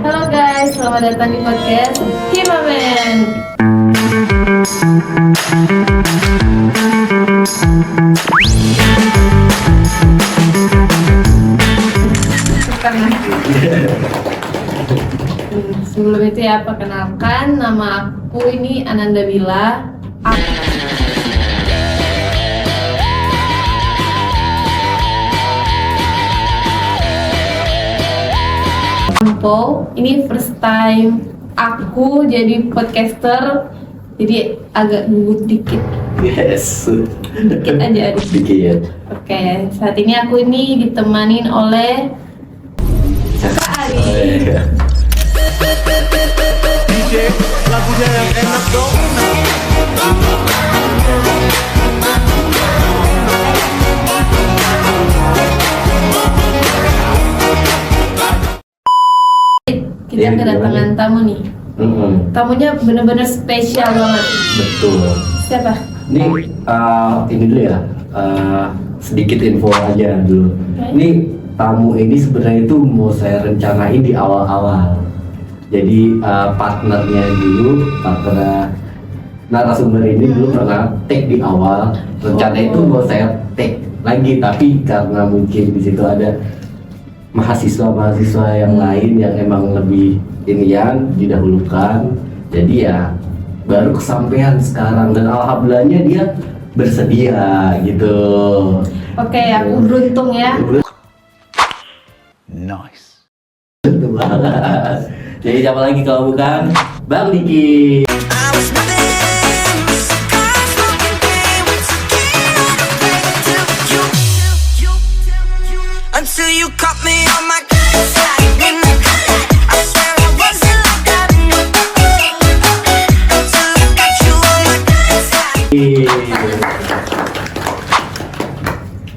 Halo guys, selamat datang di podcast Himamen. Sebelum itu ya, perkenalkan nama aku ini Ananda Bila. Ini first time aku jadi podcaster, jadi agak gugup dikit. Yes. Dikit aja. Dikit. Oke, saat ini aku ini ditemanin oleh Kak Ari. DJ, lagunya yang enak dong. Kita kedatangan tamu nih. Tamunya bener-bener spesial banget. Betul. Siapa? Ini dulu ya. Sedikit info aja dulu. Ini tamu ini sebenarnya itu mau saya rencanain di awal-awal. Jadi partner narasumber ini dulu pernah take di awal. Rencana itu mau saya take lagi, tapi karena mungkin di situ ada mahasiswa yang lain yang emang lebih didahulukan, jadi ya baru kesampaian sekarang dan alhamdulillahnya dia bersedia gitu. Oke, aku beruntung ya. Nice. Betul banget. Jadi siapa lagi kalau bukan Bang Diki. Until you caught me on my side. I swear I wasn't like that until I got you on my side.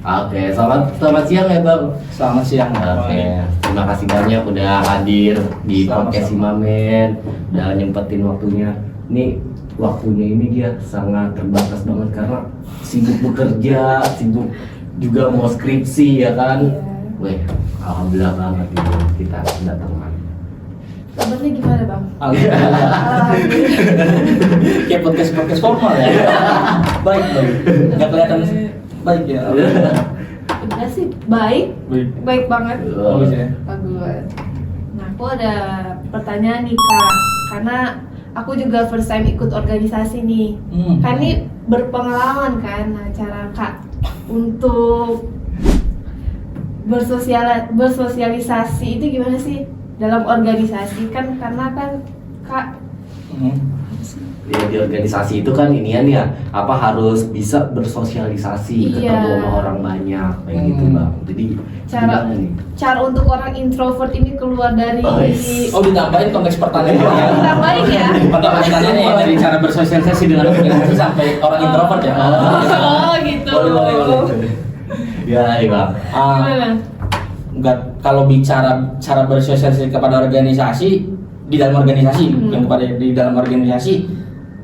Oke, selamat siang ya Bang. Selamat siang. Oke, terima kasih banyak udah hadir di podcast Himamen, udah nyempetin waktunya. Nih waktunya ini dia sangat terbatas banget karena sibuk bekerja, sibuk juga mau skripsi ya kan. Weh, alhamdulillah banget itu kita kedatangan. Kabarnya gimana Bang? Alhamdulillah. Kayak podcast formal ya. Baik. Nggak kelihatan baik ya. Udah sih, baik banget. Bagus ya. Bagus. Nah, aku ada pertanyaan nih Kak, karena aku juga first time ikut organisasi nih. Kan ini berpengalaman kan, nah cara Kak untuk bersosialisasi itu gimana sih dalam organisasi kan, karena kan Kak Ya, di organisasi itu kan inian ya, harus bisa bersosialisasi, ketemu sama orang banyak kayak gitu Bang. Jadi gimana nih? cara untuk orang introvert ini keluar dari Ditambahin konteks pertanyaannya. Ditambahin ya. Pertanyaannya ya, dari cara bersosialisasi dengan organisasi sampai orang introvert ya. Gitu. Boleh. Ya, iya Bang. Gimana? Enggak, kalau bicara cara bersosialisasi kepada organisasi, di dalam organisasi, bukan kepada di dalam organisasi,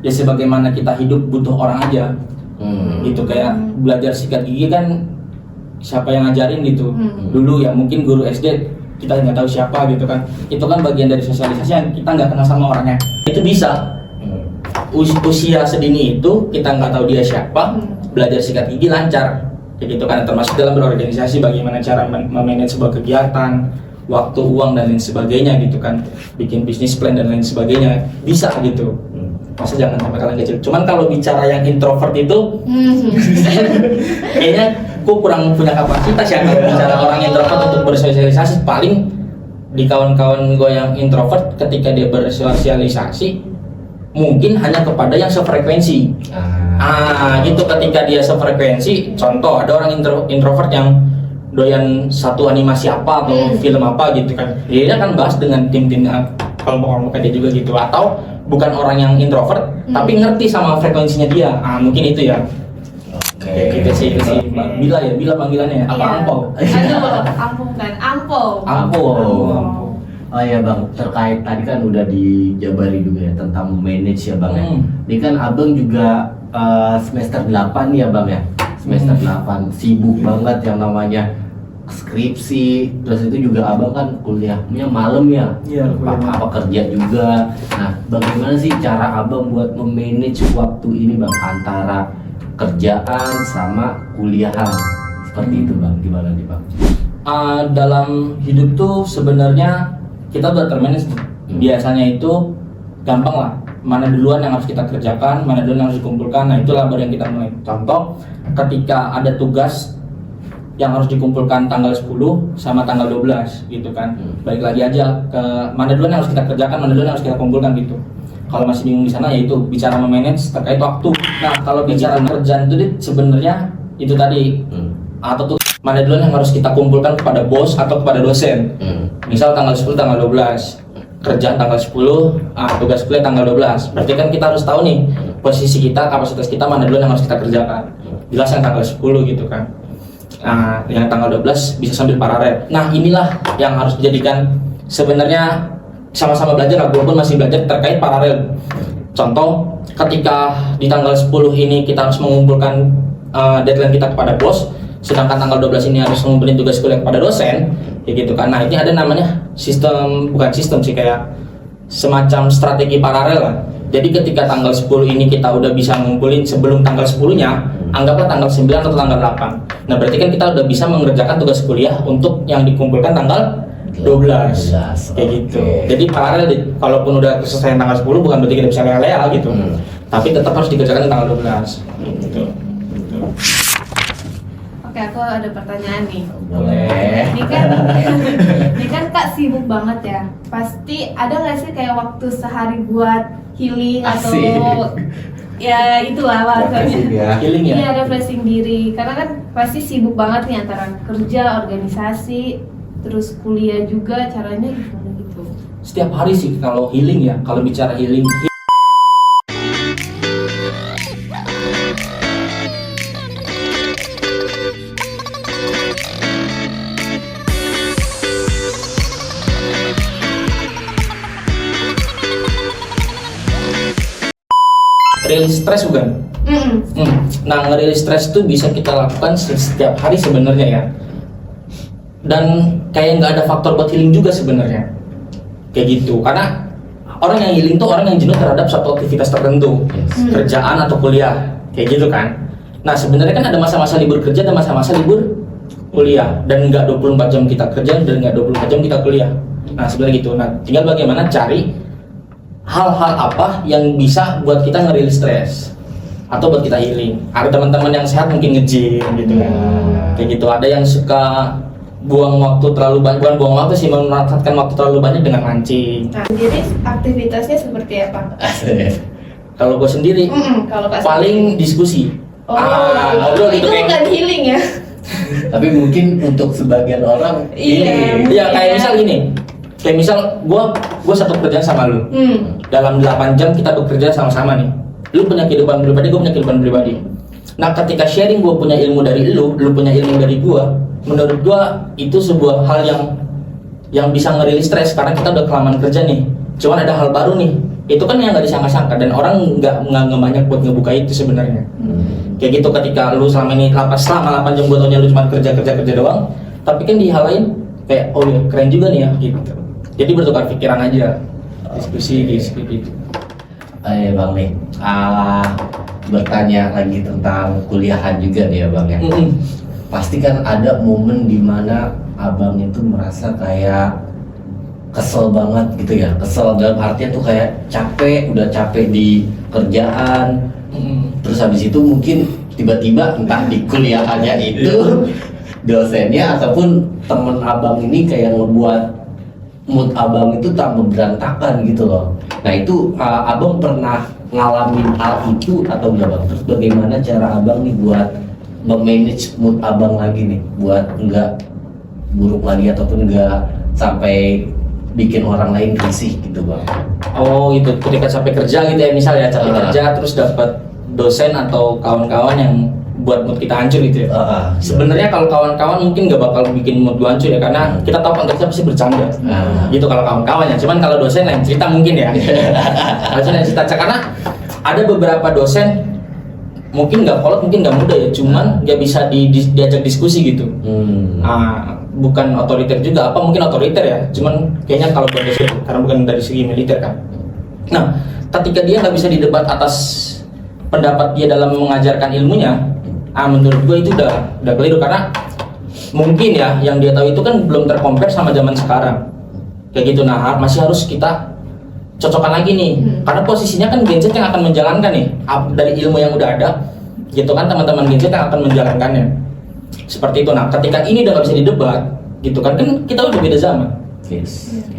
ya sebagaimana kita hidup butuh orang aja. Gitu kayak belajar sikat gigi kan siapa yang ngajarin gitu. Dulu ya mungkin guru SD kita nggak tahu siapa gitu kan. Itu kan bagian dari sosialisasi yang kita nggak kenal sama orangnya. Itu bisa. Usia sedini itu kita nggak tahu dia siapa, belajar sikat gigi lancar. Kayak gitu kan, termasuk dalam berorganisasi bagaimana cara memanage sebuah kegiatan, waktu, uang dan lain sebagainya gitu kan, bikin bisnis plan dan lain sebagainya bisa gitu. Masa jangan sampai kalian kecil. Cuman kalau bicara yang introvert itu kayaknya aku kurang punya kapasitas ya kalau bicara orang introvert untuk bersosialisasi. Paling di kawan-kawan gue yang introvert ketika dia bersosialisasi mungkin hanya kepada yang sefrekuensi. Gitu, ketika dia sefrekuensi, contoh ada orang introvert yang doyan satu animasi apa atau film apa gitu kan, dia akan bahas dengan tim-tim kelompok-kelompok dia juga gitu. Atau bukan orang yang introvert tapi ngerti sama frekuensinya dia, mungkin itu ya. Oke. Gitu sih. Bila panggilannya apa? Ampau. Aduh, ampun kan, Ampau. Oh iya Bang, terkait tadi kan udah dijabari juga ya tentang manage ya Bang ya. Ini kan Abang juga semester 8 ya Bang ya. Semester 8 sibuk banget yang namanya skripsi, terus itu juga abang kan kuliahnya malam ya, Iya, kuliah malam. apa kerja juga. Nah, bagaimana sih cara abang buat memanage waktu ini bang antara kerjaan sama kuliahan seperti itu bang? Gimana nih bang? Dalam hidup tuh sebenarnya kita udah termanage. Biasanya itu gampang lah. Mana duluan yang harus kita kerjakan, mana duluan yang harus dikumpulkan. Nah itulah baru yang kita mulai. Contoh, ketika ada tugas yang harus dikumpulkan tanggal 10 sama tanggal 12 gitu kan. Balik lagi aja ke mana duluan yang harus kita kerjakan, mana duluan yang harus kita kumpulkan gitu. Kalau masih bingung di sana ya itu bicara memanage terkait waktu. Nah kalau bicara kerjaan itu sebenarnya itu tadi atau tuh mana duluan yang harus kita kumpulkan kepada bos atau kepada dosen. Misal tanggal 10 tanggal 12 kerjaan tanggal 10, tugas kuliah tanggal 12. Berarti kan kita harus tahu nih posisi kita, kapasitas kita mana duluan yang harus kita kerjakan. Jelas yang tanggal 10 gitu kan. Nah, yang tanggal 12 bisa sambil paralel. Nah, inilah yang harus dijadikan sebenarnya sama-sama belajar, walaupun masih belajar terkait paralel. Contoh, ketika di tanggal 10 ini kita harus mengumpulkan deadline kita kepada bos, sedangkan tanggal 12 ini harus mengumpulkan tugas kuliah kepada dosen, ya gitu kan. Nah, ini ada namanya sistem, bukan sistem sih, kayak semacam strategi paralel lah. Jadi ketika tanggal 10 ini kita udah bisa ngumpulin sebelum tanggal 10-nya, anggaplah tanggal 9 atau tanggal 8. Nah, berarti kan kita udah bisa mengerjakan tugas kuliah untuk yang dikumpulkan tanggal 12. Kayak gitu. Jadi paralel, kalaupun udah selesai tanggal 10 bukan berarti kita bisa lea-lea gitu. Tapi tetap harus dikerjakan tanggal 12. Gitu. Oke, aku ada pertanyaan nih. Boleh. Ini kan Kak sibuk banget ya. Pasti ada nggak sih kayak waktu sehari buat healing atau ya itulah bahasanya. Healing ya. Iya, refreshing diri. Karena kan pasti sibuk banget nih antara kerja, organisasi, terus kuliah juga. Caranya gimana gitu? Setiap hari sih kalau healing ya. Kalau bicara healing, rilis stres bukan? Nah, ngerilis stres itu bisa kita lakukan setiap hari sebenarnya ya. Dan kayak nggak ada faktor buat healing juga sebenarnya. Kayak gitu. Karena orang yang healing tuh orang yang jenuh terhadap suatu aktivitas tertentu, kerjaan atau kuliah, kayak gitu kan. Nah, sebenarnya kan ada masa-masa libur kerja dan masa-masa libur kuliah, dan nggak 24 jam kita kerja dan nggak 24 jam kita kuliah. Nah, sebenarnya gitu. Nah, tinggal bagaimana cari hal-hal apa yang bisa buat kita ngerilis stres atau buat kita healing. Ada teman-teman yang sehat mungkin nge-gym gitu kan. Kayak gitu. Ada yang suka buang waktu terlalu banyak, bukan buang waktu sih, memanfaatkan waktu terlalu banyak dengan mancing. Nah, jadi aktivitasnya seperti apa? Kalau gue sendiri Kalau Kak paling diskusi. Ngobrol itu kayak- bukan healing ya? Tapi mungkin untuk sebagian orang Iya. Iya, kayak misal gini. Kayak misal gua satu kerjaan sama lu. Dalam 8 jam kita bekerja sama-sama nih. Lu punya kehidupan pribadi, gua punya kehidupan pribadi. Nah, ketika sharing gua punya ilmu dari lu punya ilmu dari gua, menurut gua itu sebuah hal yang bisa ngerilis stres karena kita udah kelamaan kerja nih. Cuman ada hal baru nih. Itu kan yang nggak disangka-sangka dan orang nggak banyak buat ngebuka itu sebenarnya. Kayak gitu, ketika lu selama 8 jam gua taunya lu cuma kerja doang, tapi kan di hal lain kayak oh ya keren juga nih ya gitu. Jadi bertukar pikiran aja, diskusi gitu. Bang nih, bertanya lagi tentang kuliahan juga nih ya bang ya. Pasti kan ada momen dimana abang itu merasa kayak kesel banget gitu ya. Kesel dalam artian tuh kayak udah capek di kerjaan. Terus habis itu mungkin tiba-tiba entah di kuliahannya itu dosennya ataupun temen abang ini kayak ngebuat mood abang itu tambah berantakan gitu loh. Nah itu abang pernah ngalamin hal itu atau enggak bang? Terus bagaimana cara abang nih buat memanage mood abang lagi nih, buat enggak buruk lagi ataupun enggak sampai bikin orang lain risih gitu bang? Oh gitu, ketika capek kerja gitu ya, misal ya capek kerja terus dapat dosen atau kawan-kawan yang buat mood kita hancur gitu ya. Sebenarnya kalau kawan-kawan mungkin nggak bakal bikin mood gua hancur ya, karena kita tahu konteksnya pasti bercanda. Gitu kalau kawan-kawan ya. Cuman kalau dosen lain cerita mungkin ya. Dosen lain cerita, karena ada beberapa dosen mungkin nggak kolot, mungkin nggak muda ya, cuman nggak bisa diajak diskusi gitu. Bukan otoriter juga, apa mungkin otoriter ya, cuman kayaknya kalau buat dosen, karena bukan dari segi militer kan. Nah, ketika dia nggak bisa didebat atas pendapat dia dalam mengajarkan ilmunya, menurut gue itu udah keliru, karena mungkin ya yang dia tahu itu kan belum tercompare sama zaman sekarang kayak gitu. Nah, masih harus kita cocokkan lagi nih, karena posisinya kan Gen Z yang akan menjalankan nih dari ilmu yang udah ada gitu kan, teman-teman Gen Z yang akan menjalankannya seperti itu. Nah, ketika ini udah nggak bisa didebat gitu kan kita udah beda zaman.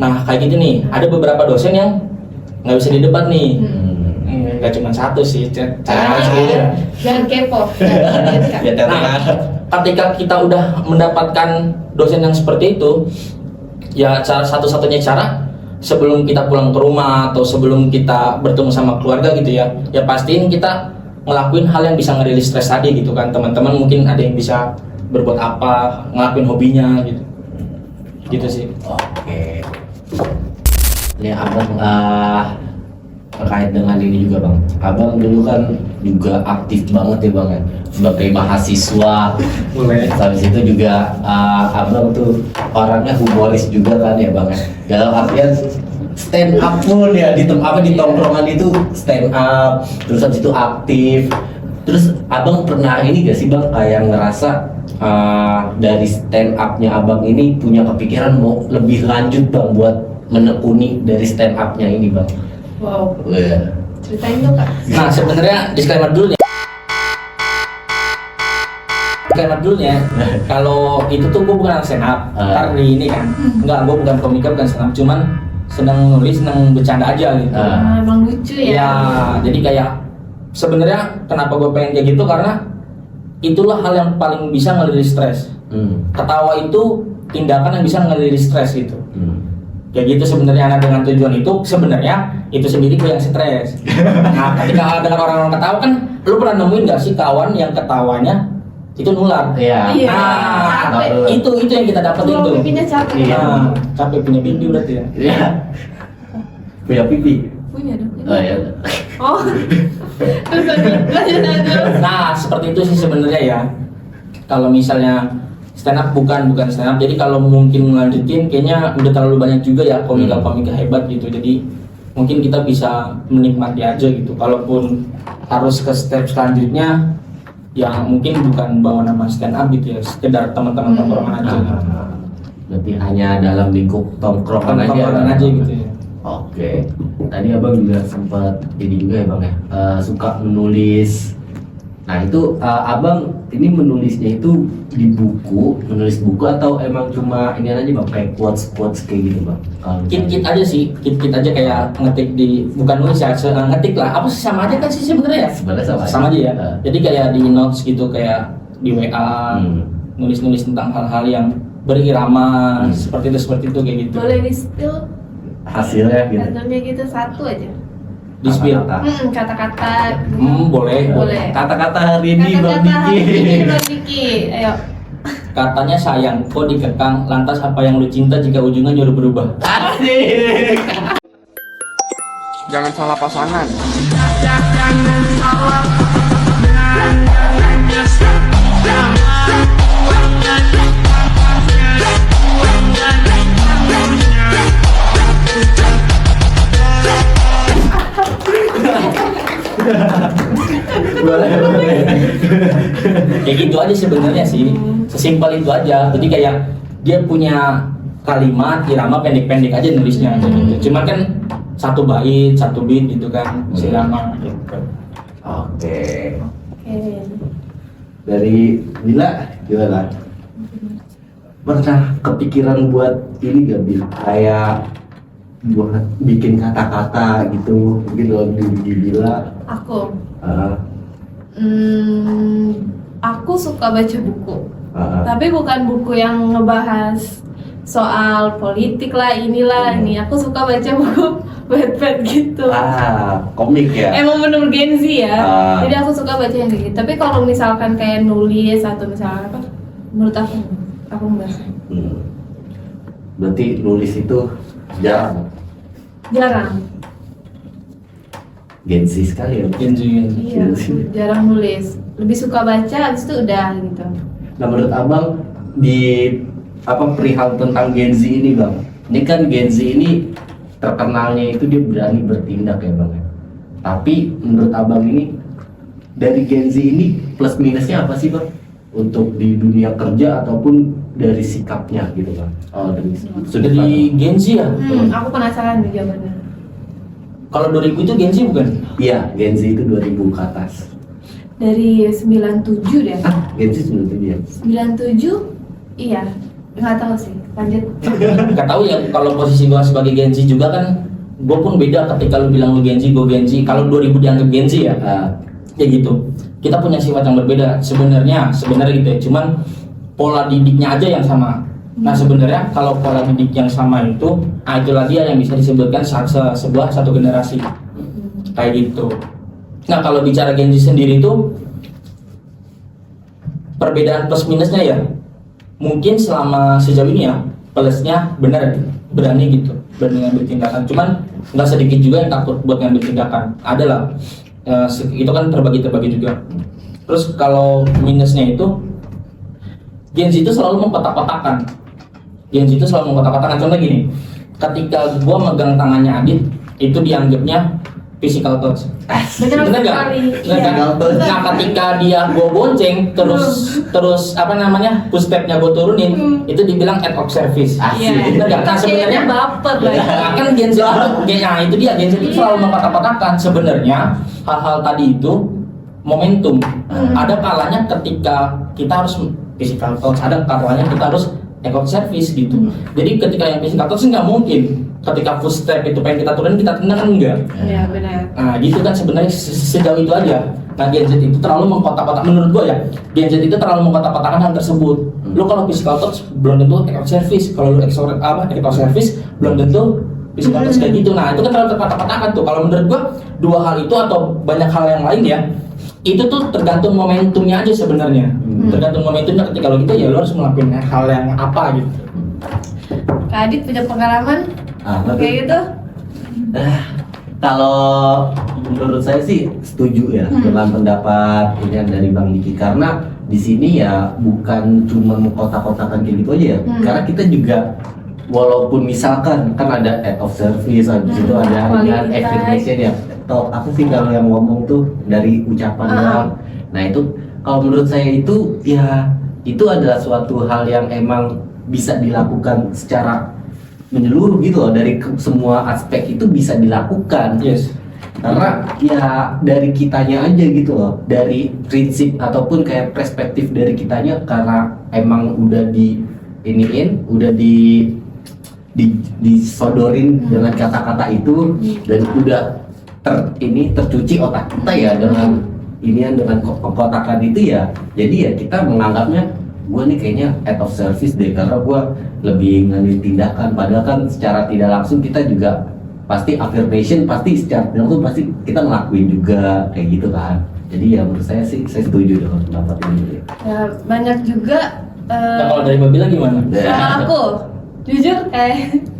Nah, kayak gitu nih, ada beberapa dosen yang nggak bisa didebat nih. Nggak cuma satu sih, Jangan kepo. Nah, ketika kita udah mendapatkan dosen yang seperti itu, ya satu-satunya cara sebelum kita pulang ke rumah atau sebelum kita bertemu sama keluarga gitu ya pastiin kita ngelakuin hal yang bisa ngerilis stres tadi gitu kan. Teman-teman mungkin ada yang bisa berbuat apa, ngelakuin hobinya gitu sih. Oke. Ini abang terkait dengan ini juga bang. Abang dulu kan juga aktif banget ya bang ya, sebagai mahasiswa. Boleh. Habis itu juga abang tuh orangnya humoris juga kan ya bang ya. Dalam artian stand up pun ya di tongkrongan itu stand up, terus habis itu aktif. Terus abang pernah ini gak sih bang kayak ngerasa dari stand upnya abang ini punya kepikiran mau lebih lanjut bang buat menekuni dari stand upnya ini bang? Wow. Ceritain dong kak. Nah, sebenarnya disclaimer dulu ya. Kalau itu tuh gue bukan stand up, ntar di ini kan. Enggak, gue bukan komika, bukan stand up, cuman seneng nulis, seneng bercanda aja gitu. Emang lucu ya. Ya, jadi kayak sebenarnya kenapa gue pengen kayak gitu, karena itulah hal yang paling bisa ngeliris stres. Ketawa itu tindakan yang bisa ngeliris stres gitu. Kayak gitu sebenarnya. Anak dengan tujuan itu sebenarnya itu sendiri gue yang stres. Nah, ketika dengan orang-orang ketawa kan, lu pernah nemuin nggak sih kawan yang ketawanya itu nular? Iya. Nah, itu yang kita dapetin tuh. Pipinya capek. Nah, capek punya pipi berarti ya. Iya. Punya pipi. Punya dong. Oh ya. Oh. Terus lanjut. Nah, seperti itu sih sebenarnya ya. Kalau misalnya stand up bukan stand up. Jadi kalau mungkin melanjutin kayaknya udah terlalu banyak juga ya komika-komika hebat gitu. Jadi mungkin kita bisa menikmati aja gitu. Kalaupun harus ke step selanjutnya ya mungkin bukan bawa nama stand up gitu ya, sekedar teman-teman tongkrongan aja. Berarti hanya dalam lingkup tongkrongan aja gitu ya. Oke. Tadi abang juga sempat ini juga ya bang ya, suka menulis. Nah itu abang ini menulisnya itu di buku, menulis buku atau emang cuma ini aja bang, kayak quotes kayak gitu bang? Kit aja sih, kit aja kayak ngetik di, bukan nulis ya, ngetik lah, apa sih sama aja kan sih sebenarnya ya? Sebenarnya sama aja ya. Jadi kayak di notes gitu, kayak di WA, nulis tentang hal-hal yang berirama, seperti itu kayak gitu. Boleh di spill hasilnya gitu? hasilnya gitu satu aja. Di spill. Kata-kata. Boleh. Kata-kata hari ini bang Diki. Ayo. Katanya sayang, kok dikekang, lantas apa yang lu cinta jika ujungnya nyuruh berubah? Asik. Jangan salah pasangan. boleh. Kayak gitu aja sebenarnya sih, sesimpel itu aja. Jadi kayak dia punya kalimat irama pendek-pendek aja nulisnya gitu. Cuman kan satu bait, satu beat gitu kan, irama gitu. Oke. Dari Bila gimana? Pernah kepikiran buat ini gak Bil? Kayak buat bikin kata-kata gitu, mungkin dalam diri Bila. Aku suka baca buku, tapi bukan buku yang ngebahas soal politik lah, inilah ini. Aku suka baca buku Wattpad gitu. Komik ya? Emang menurut Gen Z ya. Jadi aku suka baca yang kayak gitu. Tapi kalau misalkan kayak nulis atau misalnya apa, menurut aku enggak. Berarti nulis itu jarang? Jarang. Gen Z sekali ya. Gen Z. Iya, aku jarang nulis. Lebih suka baca, habis itu udah gitu. Nah menurut abang di perihal tentang Gen Z ini bang, ini kan Gen Z ini terkenalnya itu dia berani bertindak ya bang ya. Tapi menurut abang ini dari Gen Z ini plus minusnya apa sih bang? Untuk di dunia kerja ataupun dari sikapnya gitu bang? Oh dari sudut Dari Gen Z ya? Aku penasaran nih jawabannya. Kalau 2000 itu Gen Z bukan? Iya, Gen Z itu 2000 ke atas. Dari 97 deh. Gen Z 97 ya? 97, iya. Nggak tahu sih, lanjut. Gak tahu ya, kalau posisi gua sebagai Gen Z juga kan, gua pun beda ketika lu bilang lu Gen Z, gua Gen Z. Kalau 2000 dianggap Gen Z ya, ya gitu. Kita punya sifat yang berbeda sebenarnya gitu ya. Cuman pola didiknya aja yang sama. Nah sebenarnya kalau pola didik yang sama itu, itulah dia yang bisa disebutkan satu generasi kayak gitu. Nah kalau bicara Gen Z sendiri itu perbedaan plus minusnya ya, mungkin selama sejauh ini ya plusnya benar berani gitu, berani ngambil tindakan. Cuman nggak sedikit juga yang takut buat ngambil tindakan. Adalah itu kan terbagi juga. Terus kalau minusnya itu Gen Z itu selalu mengkotak-kotakan. Gen Z itu selalu mengkotak-kotakan. Contoh gini, ketika gua megang tangannya Adit, itu dianggapnya physical touch. Benar Bener nggak? sekali. Bener Iya. nggak? Nah ketika dia gua bonceng terus apa namanya push stepnya gua turunin, itu dibilang act of service. Iya. Bener nggak? Nah Kayaknya sebenarnya baper lagi. nah, kan Gen Z itu dia Gen Z itu selalu mengkotak-kotakan. Sebenarnya hal-hal tadi itu momentum. Ada kalanya ketika kita harus physical touch, ada kalanya kita harus act of service gitu. Jadi ketika yang physical touch nggak mungkin ketika first step itu pengen kita turunin kita tendang kan enggak. Iya benar. Nah gitu kan sebenarnya sejauh itu aja. Nah Gen Z itu terlalu mengkotak-kotak, menurut gua ya Gen Z itu terlalu mengkotak-kotakan hal tersebut. Lu kalau physical touch belum tentu act of service, kalau lu act of service belum tentu physical touch kayak gitu. Nah itu kan terlalu terkotak-kotakan tuh. Kalau menurut gua dua hal itu atau banyak hal yang lain ya, itu tuh tergantung momentumnya aja sebenarnya. Tergantung momentumnya, ketika lo gitu ya lo harus melakukan hal yang apa gitu. Kak Adit punya pengalaman kayak gitu? Kalau menurut saya sih setuju ya dengan pendapat ini dari Bang Diki, karena di sini ya bukan cuma mengkotak-kotakan kayak gitu aja ya, karena kita juga walaupun misalkan kan ada act of service, habis itu ada affirmation ya, atau apa sih kalau yang ngomong tuh dari ucapan doang. Nah itu kalau menurut saya itu ya itu adalah suatu hal yang emang bisa dilakukan secara menyeluruh gitu loh, dari semua aspek itu bisa dilakukan. Yes. Karena ya dari kitanya aja gitu loh, dari prinsip ataupun kayak perspektif dari kitanya, karena emang udah udah disodorin dengan kata-kata itu, dan udah tercuci otak kita ya dengan kotakan itu ya. Jadi ya kita menganggapnya gue nih kayaknya act of service deh, karena gue lebih ngambil tindakan, padahal kan secara tidak langsung kita juga pasti affirmation, pasti secara tidak langsung pasti kita ngelakuin juga kayak gitu kan. Jadi ya menurut saya sih, saya setuju dengan pendapat ini. Ya, banyak juga. Nah, kalau dari Babila gimana? Kalau aku jujur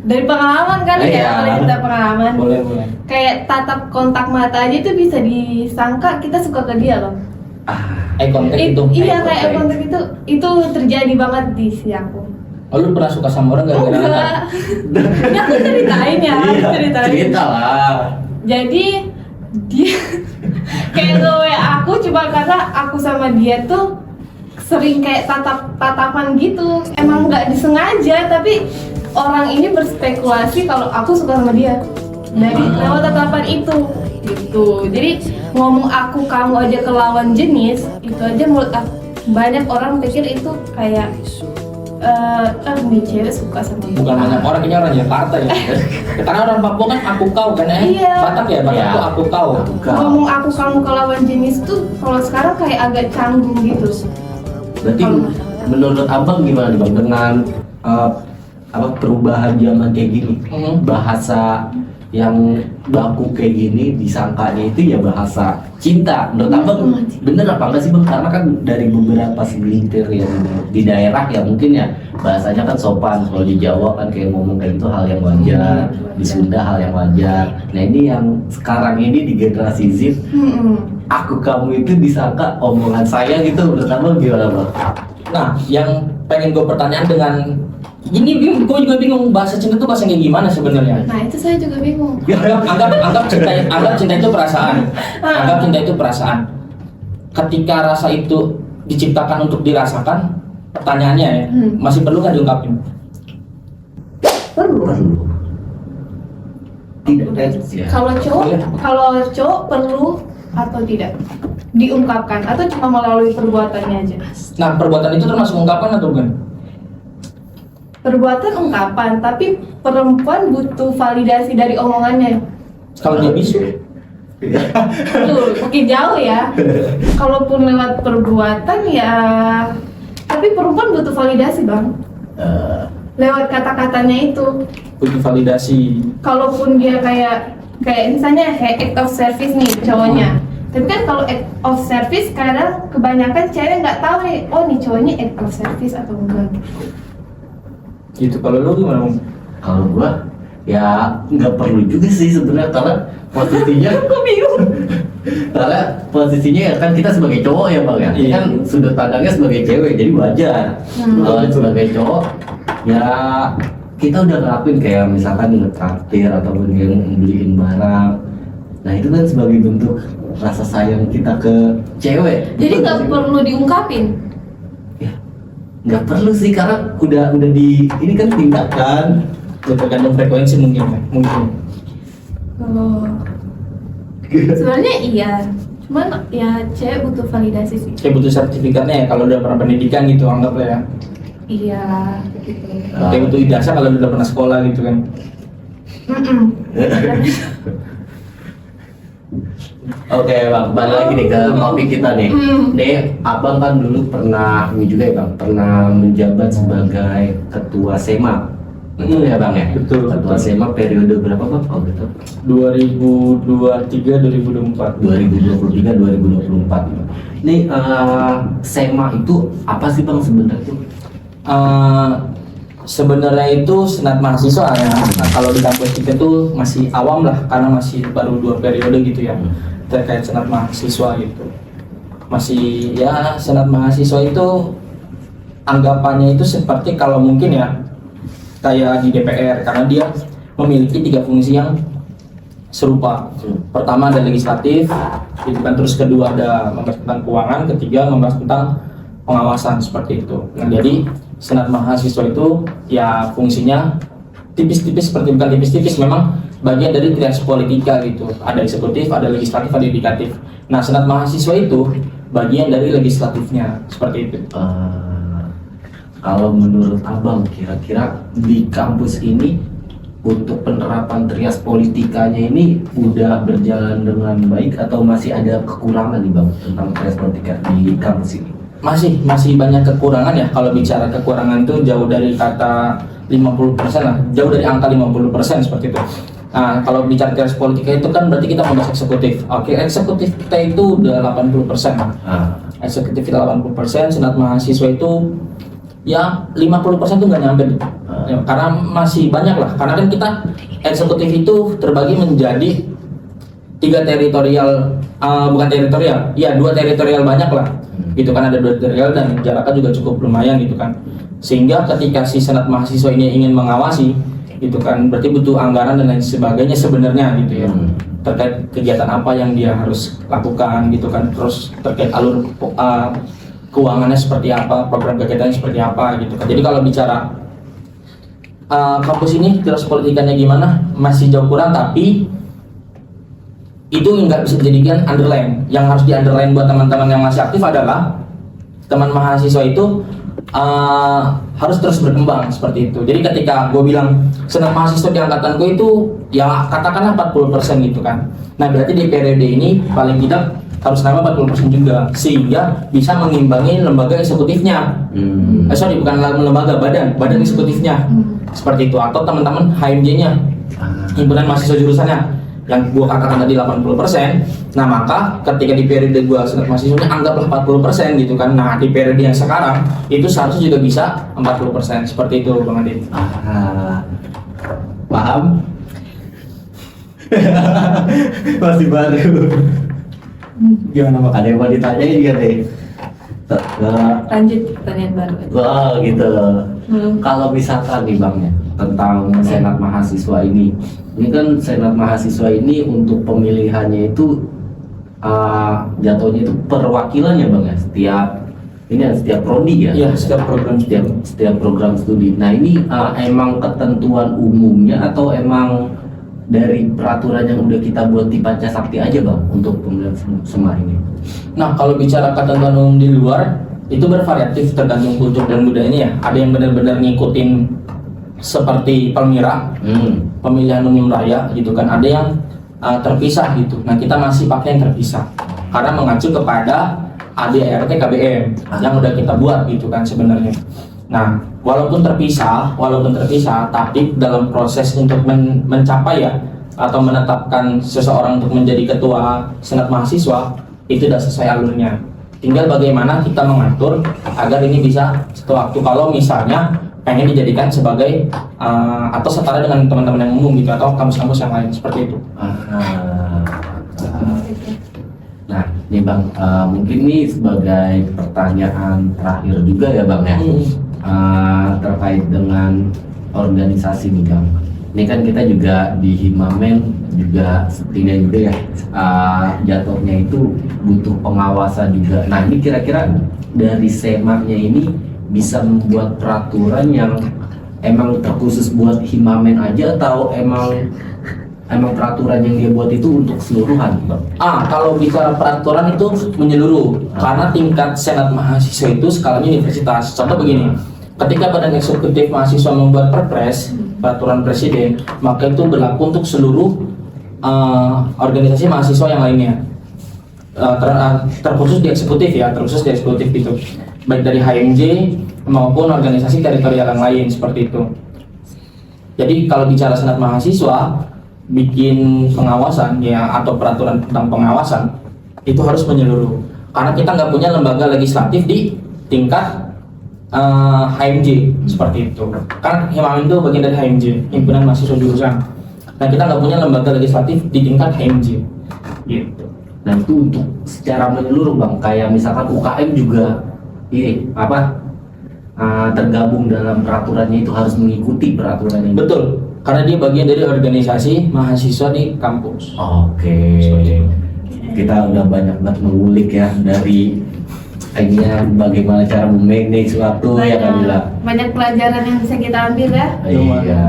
dari pengalaman kali Iya. ya, kalau kita pengalaman. Boleh. Kayak tatap kontak mata aja tuh bisa disangka kita suka ke dia loh. Eye contact itu. Iya, kayak kontak itu terjadi banget di si aku. Oh, lu pernah suka sama orang gara-gara apa? Enggak. Ini aku ceritain ya, Cerita lah. Jadi dia kayak gue aku cuma karena aku sama dia tuh sering kayak tatapan gitu. Emang nggak disengaja, tapi orang ini berspekulasi kalau aku suka sama dia dari lewat tatapan itu gitu. Jadi ngomong aku kamu aja ke lawan jenis itu aja menurut aku, banyak orang pikir itu kayak nih cewek suka sama dia. Bukan banyak orang, ini orang Jakarta ya. Karena orang Papua kan aku kau kan ya. Iya. Batak ya, Batak tuh aku kau. Ngomong aku kamu ke lawan jenis tuh kalau sekarang kayak agak canggung gitu. Berarti menurut abang gimana nih bang dengan perubahan zaman kayak gini? Bahasa yang baku kayak gini disangkanya itu ya bahasa cinta. Menurut abang bener apa enggak sih bang? Karena kan dari beberapa segelintir yang di daerah ya mungkin ya bahasanya kan sopan. Kalau di Jawa kan kayak ngomong kayak gitu hal yang wajar, di Sunda hal yang wajar. Nah ini yang sekarang ini di generasi Z, aku kamu itu disangka omongan saya gitu, menurut abang gimana bang? Nah, yang pengen gue pertanyaan dengan ini, gue juga bingung bahasa cinta itu bahasa kayak gimana sebenarnya. Nah itu saya juga bingung. Anggap cinta itu perasaan. Anggap cinta itu perasaan. Ketika rasa itu diciptakan untuk dirasakan, pertanyaannya ya, masih perlu nggak diungkapin? Perlu. Tidak kan? Ya. Kalau cowok perlu atau tidak diungkapkan atau cuma melalui perbuatannya aja? Nah, perbuatan itu termasuk ungkapan atau bukan? Perbuatan ungkapan, tapi perempuan butuh validasi dari omongannya. Kalau dia bisu, Tuh, makin jauh ya. Kalaupun lewat perbuatan ya, tapi perempuan butuh validasi bang. Lewat kata-katanya itu. butuh validasi. Kalaupun dia kayak misalnya kayak act of service nih cowoknya. Tapi kan kalau act of service kadang kebanyakan cewek nggak tahu nih, oh nih cowoknya act of service atau enggak. Gitu. Kalau lu gimana? Kalau gua ya nggak perlu juga sih sebenarnya, karena posisinya Aku bingung. karena posisinya ya kan kita sebagai cowok ya bang ya, ini Iya. kan sudut pandangnya sebagai cewek jadi wajar. Kalau sebagai cowok ya kita udah ngelakuin kayak misalkan ngetraktir ataupun yang beliin barang. Nah itu kan sebagai bentuk rasa sayang kita ke cewek. Jadi Betul nggak sih? perlu diungkapin. Nggak perlu sih, karena udah di ini kan tindakan. Tergantung frekuensi mungkin. Oh. Sebenarnya iya. Cuman ya cewek butuh validasi sih. Kayak butuh sertifikatnya ya kalau udah pernah pendidikan gitu, anggaplah ya. Iya, gitu. Kayak butuh ijazah kalau udah pernah sekolah gitu kan. Oke bang, balik lagi nih ke topik kita nih. Nih, abang kan dulu pernah ini juga ya bang, pernah menjabat sebagai ketua SEMA. Betul ya bang ya? Betul, Ketua betul. SEMA periode berapa bang? Oh gitu. 2023 2024. 2023-2024. Nih SEMA itu apa sih bang sebenarnya? Sebenarnya itu senat mahasiswa ya. Nah, kalau di kampus kita tuh masih awam lah karena masih baru 2 periode gitu ya terkait senat mahasiswa gitu. Masih ya senat mahasiswa itu anggapannya itu seperti kalau mungkin ya kayak di DPR karena dia memiliki 3 fungsi yang serupa. Pertama ada legislatif, gitu kan, terus kedua ada membahas tentang keuangan, ketiga membahas tentang pengawasan seperti itu. Nah jadi senat mahasiswa itu ya fungsinya tipis-tipis, seperti bukan tipis-tipis, memang bagian dari trias politika gitu. Ada eksekutif, ada legislatif, ada yudikatif. Nah senat mahasiswa itu bagian dari legislatifnya seperti itu. Kalau menurut abang kira-kira di kampus ini untuk penerapan trias politikanya ini udah berjalan dengan baik atau masih ada kekurangan nih bang tentang trias politika di kampus ini? Masih banyak kekurangan ya. Kalau bicara kekurangan itu jauh dari kata 50% lah, jauh dari angka 50% seperti itu. Nah kalau bicara trias politika itu kan berarti kita membahas eksekutif. Oke, eksekutif kita itu udah 80% lah. Eksekutif kita 80%, senat mahasiswa itu ya 50% tuh nggak nyampe ya, karena masih banyak lah, karena kan kita eksekutif itu terbagi menjadi 3 teritorial, bukan teritorial, ya 2 teritorial banyak lah gitu kan, ada 2 teritorial dan jaraknya juga cukup lumayan gitu kan, sehingga ketika si senat mahasiswa ini ingin mengawasi gitu kan, berarti butuh anggaran dan lain sebagainya sebenarnya gitu ya, terkait kegiatan apa yang dia harus lakukan gitu kan, terus terkait alur keuangannya seperti apa, program kegiatannya seperti apa gitu kan. Jadi kalau bicara kampus ini trias politikanya gimana, masih jauh kurang, tapi itu nggak bisa dijadikan underline. Yang harus di underline buat teman-teman yang masih aktif adalah teman mahasiswa itu harus terus berkembang seperti itu. Jadi ketika gue bilang senat mahasiswa di angkatan gue itu ya katakanlah 40% gitu kan. Nah berarti di periode ini paling tidak harus nambah 40% juga sehingga bisa mengimbangi lembaga eksekutifnya. Bukan lembaga, badan eksekutifnya seperti itu, atau teman-teman HMJ-nya, himpunan mahasiswa jurusannya. yang gua katakan tadi 80%, nah maka ketika di periode gua senat mahasiswanya anggaplah 40% gitu kan. Nah di periode yang sekarang itu seharusnya juga bisa 40%, seperti itu Bang Adit. Paham? Masih baru. Gimana Bang? Ada yang mau ditanyain dia deh? Lanjut pertanyaan baru. Wah gitu. Kalau misalkan nih Bang ya, tentang senat mahasiswa ini kan senat mahasiswa ini untuk pemilihannya itu jatuhnya itu perwakilannya Bang ya, setiap prodi ya? Iya, setiap program studi. Nah ini emang ketentuan umumnya atau emang dari peraturan yang udah kita buat di Panca Sakti aja Bang untuk pemilihan SEMA ini? Nah kalau bicara ketentuan umum di luar itu bervariatif tergantung kultur dan budayanya ya. Ada yang benar-benar ngikutin seperti Palmira, pemilihan umum raya gitu kan. Ada yang terpisah gitu. Nah kita masih pakai yang terpisah karena mengacu kepada ADART KBM yang udah kita buat gitu kan sebenarnya. Nah walaupun terpisah, tapi dalam proses untuk mencapai ya atau menetapkan seseorang untuk menjadi ketua senat mahasiswa itu sudah sesuai alurnya. Tinggal bagaimana kita mengatur agar ini bisa satu waktu kalau misalnya pengen dijadikan sebagai atau setara dengan teman-teman yang umum gitu atau kampus-kampus yang lain seperti itu. Nah, nih Bang, mungkin ini sebagai pertanyaan terakhir juga ya Bang ya, terkait dengan organisasi nih Bang. Ini kan kita juga di Himamen juga sepertinya juga ya, jatuhnya itu butuh pengawasan juga. Nah ini kira-kira dari SEMA-nya ini bisa membuat peraturan yang emang terkhusus buat Himamen aja atau emang peraturan yang dia buat itu untuk keseluruhan Bang? Kalau bicara peraturan itu menyeluruh karena tingkat senat mahasiswa itu skalanya universitas. Contoh begini, ketika Badan Eksekutif Mahasiswa membuat perpres peraturan presiden, maka itu berlaku untuk seluruh organisasi mahasiswa yang lainnya, terkhusus di eksekutif gitu, baik dari HMJ maupun organisasi teritorial yang lain seperti itu. Jadi kalau bicara senat mahasiswa bikin pengawasan ya atau peraturan tentang pengawasan itu harus menyeluruh karena kita nggak punya lembaga legislatif di tingkat HMJ seperti itu. Kan Himamen itu bagian dari HMJ, himpunan mahasiswa jurusan. Nah kita nggak punya lembaga legislatif di tingkat HMJ gitu. Nah itu untuk secara menyeluruh Bang, kayak misalkan UKM juga ini tergabung dalam peraturannya itu harus mengikuti peraturan ini. Betul, karena dia bagian dari organisasi mahasiswa di kampus. Oke. Kita udah banyak banget mengulik ya dari bagaimana cara memanage suatu ya kan bilang. Banyak pelajaran yang bisa kita ambil ya. Iya.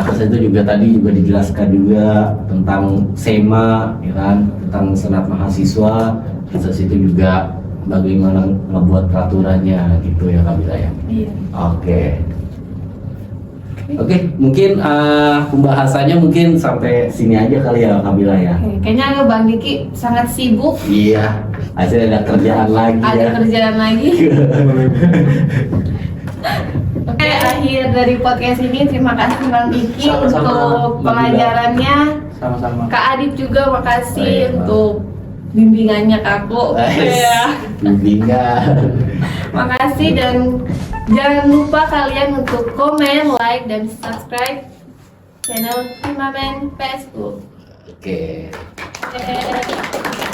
Terus itu juga tadi juga dijelaskan juga tentang SEMA, ya kan, tentang senat mahasiswa. Terus itu juga bagaimana ngebuat peraturannya gitu ya Kak Bila ya. Iya. Oke, mungkin pembahasannya mungkin sampai sini aja kali ya Kak Bila ya. Kayaknya Bang Diki sangat sibuk. Iya, ada kerjaan lagi Ada ya. kerjaan lagi. Oke, akhir dari podcast ini terima kasih Bang Diki Sama-sama, untuk Bang pengajarannya. Sama-sama. Kak Adit juga makasih Baik, Bang. untuk bimbingannya ke aku. Ya. Bimbingan. Makasih dan jangan lupa kalian untuk komen, like dan subscribe channel Himamen Facebook. Oke. Oke.